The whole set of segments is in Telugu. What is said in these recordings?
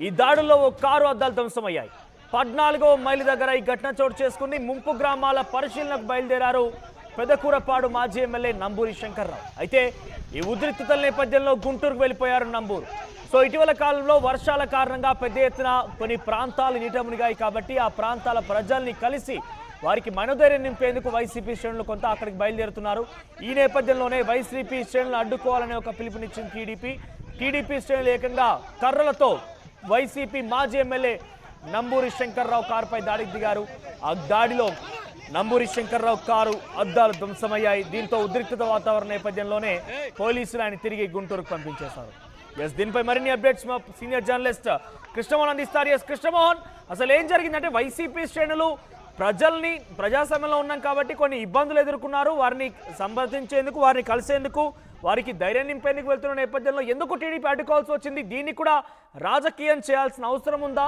ఈ దాడుల్లో ఓ కారు అద్దాలు ధ్వంసమయ్యాయి. 14వ మైలు దగ్గర ఈ ఘటన చోటు చేసుకుంది. ముంపు గ్రామాల పరిశీలనకు బయలుదేరారు పెదకూరపాడు మాజీ ఎమ్మెల్యే నంబూరి శంకర్రావు. అయితే ఈ ఉద్రిక్తతల నేపథ్యంలో గుంటూరుకు వెళ్ళిపోయారు నంబూరు. సో ఇటీవల కాలంలో వర్షాల కారణంగా పెద్ద ఎత్తున కొన్ని ప్రాంతాలు నీట మునిగాయి కాబట్టి ఆ ప్రాంతాల ప్రజల్ని కలిసి వారికి మనోధైర్యం నింపేందుకు వైసీపీ శ్రేణులు కొంత అక్కడికి బయలుదేరుతున్నారు. ఈ నేపథ్యంలోనే వైసీపీ శ్రేణులను అడ్డుకోవాలనే ఒక పిలుపునిచ్చింది టీడీపీ శ్రేణులు ఏకంగా కర్రలతో వైసీపీ మాజీ ఎమ్మెల్యే నంబూరి శంకర్రావు కారుపై దాడికి దిగారు. ఆ దాడిలో నంబూరి శంకర్రావు కారు అద్దాలు ధ్వంసమయ్యాయి. దీంతో ఉద్రిక్తత వాతావరణ నేపథ్యంలోనే పోలీసులు ఆయన తిరిగి గుంటూరుకు పంపించేశారు. దీనిపై మరిన్ని అప్డేట్స్ మా సీనియర్ జర్నలిస్ట్ కృష్ణమోహన్ అందిస్తారు. కృష్ణమోహన్, అసలు ఏం జరిగిందంటే వైసీపీ శ్రేణులు ప్రజాస్వామ్యంలో ఉన్నాం కాబట్టి కొన్ని ఇబ్బందులు ఎదుర్కొన్నారు. వారిని సంప్రదించేందుకు, వారిని కలిసేందుకు, వారికి ధైర్యం నింపేందుకు వెళ్తున్న నేపథ్యంలో ఎందుకు టీడీపీ అడ్డుకోవాల్సి వచ్చింది? దీన్ని కూడా రాజకీయం చేయాల్సిన అవసరం ఉందా?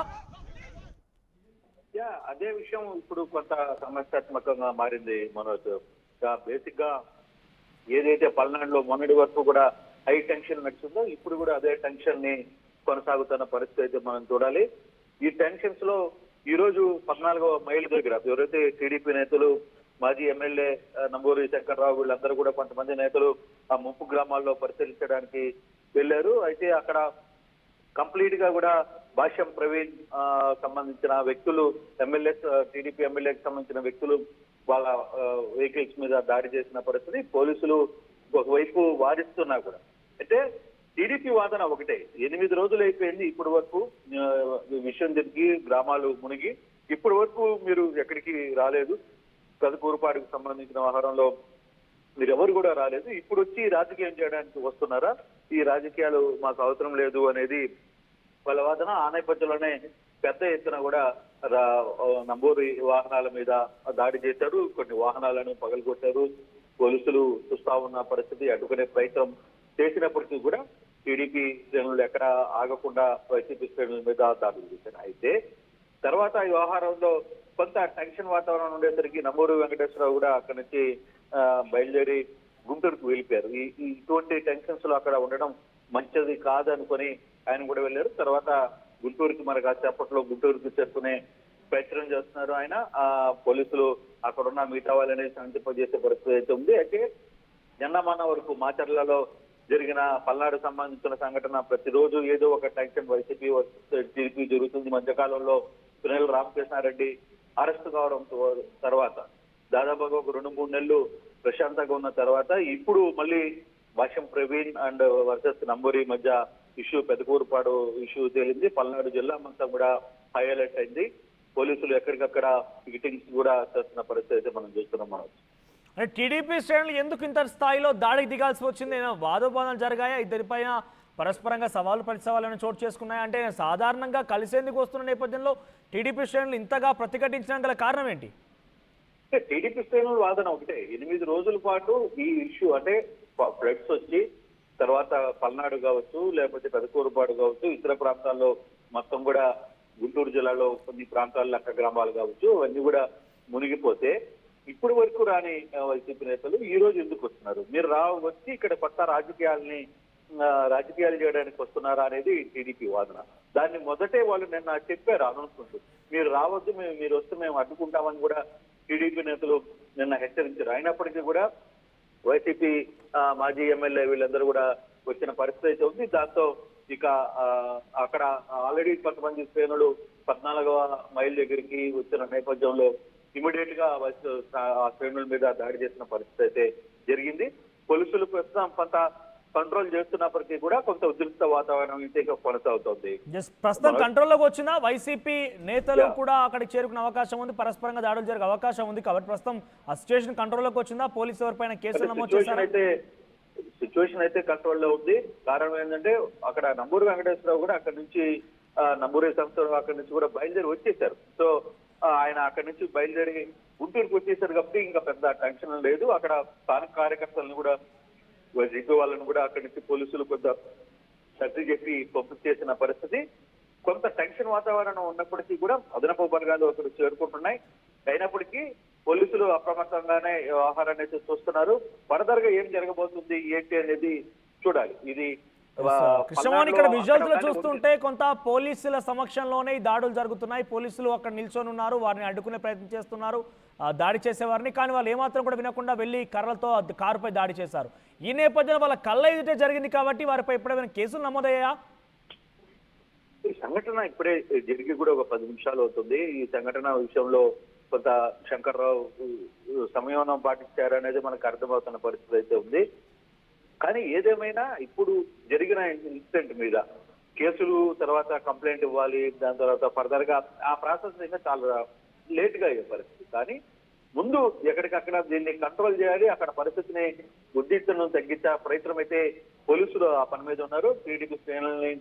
అదే విషయం ఇప్పుడు కొంత సమస్యాత్మకంగా మారింది మనోజ్. బేసిక్ గా ఏదైతే పల్నాడులో మొన్నటి వరకు కూడా హై టెన్షన్ నడుస్తుందో ఇప్పుడు కూడా అదే టెన్షన్ ని కొనసాగుతున్న పరిస్థితి అయితే మనం చూడాలి. ఈ టెన్షన్స్ లో ఈ రోజు 14వ మైలు దగ్గర ఎవరైతే టీడీపీ నేతలు, మాజీ ఎమ్మెల్యే నంబూరి శంకర్రావు వీళ్ళందరూ కూడా కొంతమంది నేతలు ఆ ముంపు గ్రామాల్లో పరిశీలించడానికి వెళ్లారు. అయితే అక్కడ కంప్లీట్ గా కూడా భాష్యం ప్రవీణ్ సంబంధించిన వ్యక్తులు, టీడీపీ ఎమ్మెల్యేకి సంబంధించిన వ్యక్తులు వాళ్ళ వెహికల్స్ మీద దాడి చేసిన పరిస్థితి. పోలీసులు ఒకవైపు వారిస్తున్నా కూడా అయితే టీడీపీ వాదన ఒకటే, 8 రోజులు అయిపోయింది ఇప్పటి వరకు విషయం జరిగి గ్రామాలు మునిగి ఇప్పటి వరకు మీరు ఎక్కడికి రాలేదు, పెదకూరుపాడుకు సంబంధించిన వ్యవహారంలో మీరు ఎవరు కూడా రాలేదు, ఇప్పుడు వచ్చి రాజకీయం చేయడానికి వస్తున్నారా? ఈ రాజకీయాలు మాకు అవసరం లేదు అనేది వాళ్ళ వాదన. ఆ నేపథ్యంలోనే పెద్ద ఎత్తున కూడా నంబూరి వాహనాల మీద దాడి చేశారు, కొన్ని వాహనాలను పగలగొట్టారు. పోలీసులు చూస్తా ఉన్న పరిస్థితి, అడ్డుకునే ప్రయత్నం చేసినప్పటికీ కూడా టీడీపీ శ్రేణులు ఎక్కడ ఆగకుండా వైసీపీ శ్రేణుల మీద దాడులు చేశారు. అయితే తర్వాత ఈ వ్యవహారంలో కొంత టెన్షన్ వాతావరణం ఉండేసరికి నంబూరి వెంకటేశ్వరరావు కూడా అక్కడి నుంచి బయలుదేరి గుంటూరుకు వెళ్ళిపోయారు. ఇటువంటి టెన్షన్స్ లో అక్కడ ఉండడం మంచిది కాదనుకొని ఆయన కూడా వెళ్ళారు. తర్వాత గుంటూరుకి మరి కాసేపట్లో గుంటూరుకు చేరుకునే ప్రయత్నం చేస్తున్నారు ఆయన. పోలీసులు అక్కడున్న మిగతా వాళ్ళని శాంతింపజేసే పరిస్థితి అయితే ఉంది. అయితే నిన్న వరకు మాచర్లలో జరిగిన పల్నాడు సంబంధించిన సంఘటన ప్రతిరోజు ఏదో ఒక టెన్షన్ వైసీపీ టీడీపీ జరుగుతుంది. మధ్యకాలంలో సునీల్ రామకృష్ణారెడ్డి అరెస్ట్ కావడం తర్వాత దాదాపుగా ఒక 2-3 నెలలు ప్రశాంతంగా ఉన్న తర్వాత ఇప్పుడు మళ్ళీ భాష్యం ప్రవీణ్ అండ్ వర్సెస్ నంబూరి మధ్య ఇష్యూ, పెదకూరుపాడు ఇష్యూ తేలింది. పల్నాడు జిల్లా మొత్తం కూడా హైలైట్ అయింది. పోలీసులు ఎక్కడికక్కడ పికెటింగ్స్ కూడా చేస్తున్న పరిస్థితి అయితే మనం చూస్తున్నాం. మనం టీడీపీ శ్రేణులు ఎందుకు ఇంత స్థాయిలో దాడికి దిగాల్సి వచ్చింది? వాదోపాదాలు జరిగాయా? ఇద్దరిపైన పరస్పరంగా సవాలు ప్రతిసవాళ్ళని చోటు చేసుకున్నాయి. అంటే సాధారణంగా కలిసేందుకు వస్తున్న నేపథ్యంలో టీడీపీ శ్రేణులు ఇంతగా ప్రతిఘటించడం గల కారణం ఏంటి? టీడీపీ శ్రేణుల వాదన ఒకటే, 8 రోజుల పాటు ఈ ఇష్యూ అంటే ఫ్లడ్స్ వచ్చి తర్వాత పల్నాడు కావచ్చు, లేకపోతే పెదకూరుపాడు కావచ్చు, ఇతర ప్రాంతాల్లో మొత్తం కూడా గుంటూరు జిల్లాలో కొన్ని ప్రాంతాల్లో అక్క గ్రామాలు కావచ్చు, అవన్నీ కూడా మునిగిపోతే ఇప్పుడు వరకు రాని వైసీపీ నేతలు ఈ రోజు ఎందుకు వస్తున్నారు? మీరు వచ్చి ఇక్కడ కొత్త రాజకీయాలు చేయడానికి వస్తున్నారా అనేది టీడీపీ వాదన. దాన్ని మొదటే వాళ్ళు నిన్న చెప్పారు అనౌన్స్మెంట్, మీరు రావద్దు, మీరు వస్తే మేము అడ్డుకుంటామని కూడా టీడీపీ నేతలు నిన్న హెచ్చరించారు. అయినప్పటికీ కూడా వైసీపీ మాజీ ఎమ్మెల్యే వీళ్ళందరూ కూడా వచ్చిన పరిస్థితి అయితే ఉంది. దాంతో ఇక అక్కడ ఆల్రెడీ కొంతమంది శ్రేణులు 14వ మైల్ దగ్గరికి వచ్చిన నేపథ్యంలో ఇమీడియట్ గా ఆ శ్రేణుల మీద దాడి చేసిన పరిస్థితి అయితే జరిగింది. పోలీసులు ప్రస్తుతం కొంత కంట్రోల్ చేస్తున్నప్పటికీ కూడా కొంత ఉద్రిక్త వాతావరణం అయితే కొనసాగుతోంది. ప్రస్తుతం కంట్రోల్లోకి వచ్చిన వైసీపీ నేతలు కూడా అక్కడికి చేరుకునే అవకాశం ఉంది, పరస్పరంగా దాడులు జరిగే అవకాశం ఉంది కాబట్టి ప్రస్తుతం ఆ సిచ్యువేషన్ కంట్రోల్లోకి వచ్చిందా? పోలీసు ఎవరిపైన కేసులు నమోదు చేశారు? సిచ్యువేషన్ అయితే కంట్రోల్లో ఉంది. కారణం ఏంటంటే అక్కడ నంబూరి వెంకటేశ్వరరావు కూడా అక్కడి నుంచి నంబూరి సంస్థలు అక్కడి నుంచి కూడా బయలుదేరి వచ్చేసారు. సో ఆయన అక్కడి నుంచి బయలుదేరి గుంటూరుకు వచ్చేసారు కాబట్టి ఇంకా పెద్ద టెన్షన్ లేదు. అక్కడ స్థానిక కార్యకర్తలను కూడా వైసీపీ వాళ్ళను కూడా అక్కడి నుంచి పోలీసులు కొంత సర్ది చెప్పి పంపించేసిన పరిస్థితి. కొంత టెన్షన్ వాతావరణం ఉన్నప్పటికీ కూడా అదనపు బలగాలు అక్కడ చేరుకుంటున్నాయి. అయినప్పటికీ పోలీసులు అప్రమత్తంగానే వ్యవహారాన్ని అయితే చూస్తున్నారు. ఫర్దర్ గా ఏం జరగబోతుంది ఏంటి అనేది చూడాలి. ఇది కృష్ణమోహన్, ఇక్కడ విజువల్స్ లో చూస్తుంటే కొంత పోలీసుల సమక్షంలోనే ఈ దాడులు జరుగుతున్నాయి. పోలీసులు అక్కడ నిల్చొని ఉన్నారు, వారిని అడ్డుకునే ప్రయత్నం చేస్తున్నారు దాడి చేసేవారిని. కానీ వాళ్ళు ఏమాత్రం కూడా వినకుండా వెళ్ళి కర్రలతో కారుపై దాడి చేశారు. ఈ నేపథ్యంలో వాళ్ళ కళ్ళ ఎదుటే జరిగింది కాబట్టి వారిపై ఎప్పుడైనా కేసులు నమోదయ్యాయా? ఈ సంఘటన ఇప్పుడే జరిగి కూడా ఒక 10 నిమిషాలు అవుతుంది. ఈ సంఘటన విషయంలో కొంత శంకర్రావు సంయమనం పాటించారనేది మనకు అర్థమవుతున్న పరిస్థితి అయితే ఉంది. కానీ ఏదేమైనా ఇప్పుడు జరిగిన ఇన్సిడెంట్ మీద కేసులు, తర్వాత కంప్లైంట్ ఇవ్వాలి, దాని తర్వాత ఫర్దర్ గా ఆ ప్రాసెస్ ఇంకా చాలా లేట్ గా అయ్యే పరిస్థితి. కానీ ముందు ఎక్కడికక్కడ దీన్ని కంట్రోల్ చేయాలి, అక్కడ పరిస్థితిని ఉద్రిక్తను తగ్గించే ప్రయత్నం అయితే పోలీసులు ఆ పని మీద ఉన్నారు. టీడీపీ శ్రేణుల్ని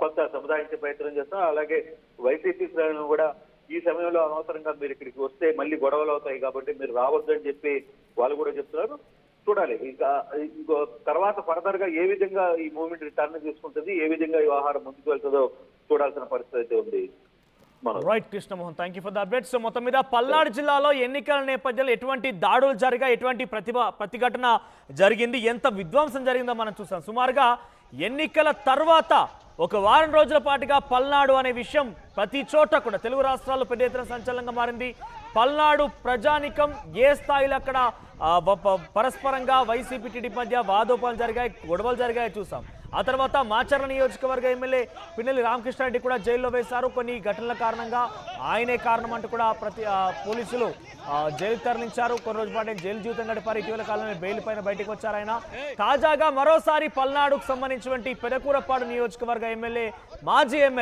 కొంత సముదాయించే ప్రయత్నం చేస్తున్నారు. అలాగే వైసీపీ శ్రేణులను కూడా ఈ సమయంలో అనవసరంగా మీరు ఇక్కడికి వస్తే మళ్ళీ గొడవలు అవుతాయి కాబట్టి మీరు రావద్దని చెప్పి వాళ్ళు కూడా చెప్తున్నారు. చూడాలి ఇంకా తర్వాత ఫర్దర్ గా ఏ విధంగా ఈ మూవ్మెంట్ టర్న్ తీసుకుంటుంది, ఏ విధంగా ఈ వ్యవహారం ముందుకు వెళ్తుందో చూడాల్సిన పరిస్థితి అయితే ఉంది. Right Krishnamohan, thank you for the update. So మొత్తం మీద పల్నాడు జిల్లాలో ఎన్నికల నేపథ్యంలో ఎటువంటి దాడులు జరిగాయి, ఎటువంటి ప్రతిఘటన జరిగింది, ఎంత విధ్వంసం జరిగిందో మనం చూసాం. సుమారుగా ఎన్నికల తర్వాత ఒక వారం రోజుల పాటుగా పల్నాడు అనే విషయం ప్రతి చోట కూడా తెలుగు రాష్ట్రాల్లో పెద్ద ఎత్తున సంచలనంగా మారింది. పల్నాడు ప్రజానికం ఏ స్థాయిలో అక్కడ పరస్పరంగా వైసీపీ టీడీపీ మధ్య వాదోపాలు జరిగాయి, గొడవలు జరిగాయి చూసాం. ఆ తర్వాత మాచర్ల నియోజకవర్గ ఎమ్మెల్యే పిన్నెల్లి రామకృష్ణారెడ్డి కూడా జైల్లో వేశారు. కొన్ని ఘటనల కారణంగా ఆయనే కారణం అంటూ కూడా పోలీసులు జైలు తరలించారు. కొన్ని రోజుల పాటు జైలు జీవితం గడిపారు. ఇటీవల కాలంలో బెయిల్ పైన బయటకు వచ్చారు ఆయన. తాజాగా మరోసారి పల్నాడుకు సంబంధించినటువంటి పెదకూరపాడు నియోజకవర్గ ఎమ్మెల్యే మాజీ ఎమ్మెల్యే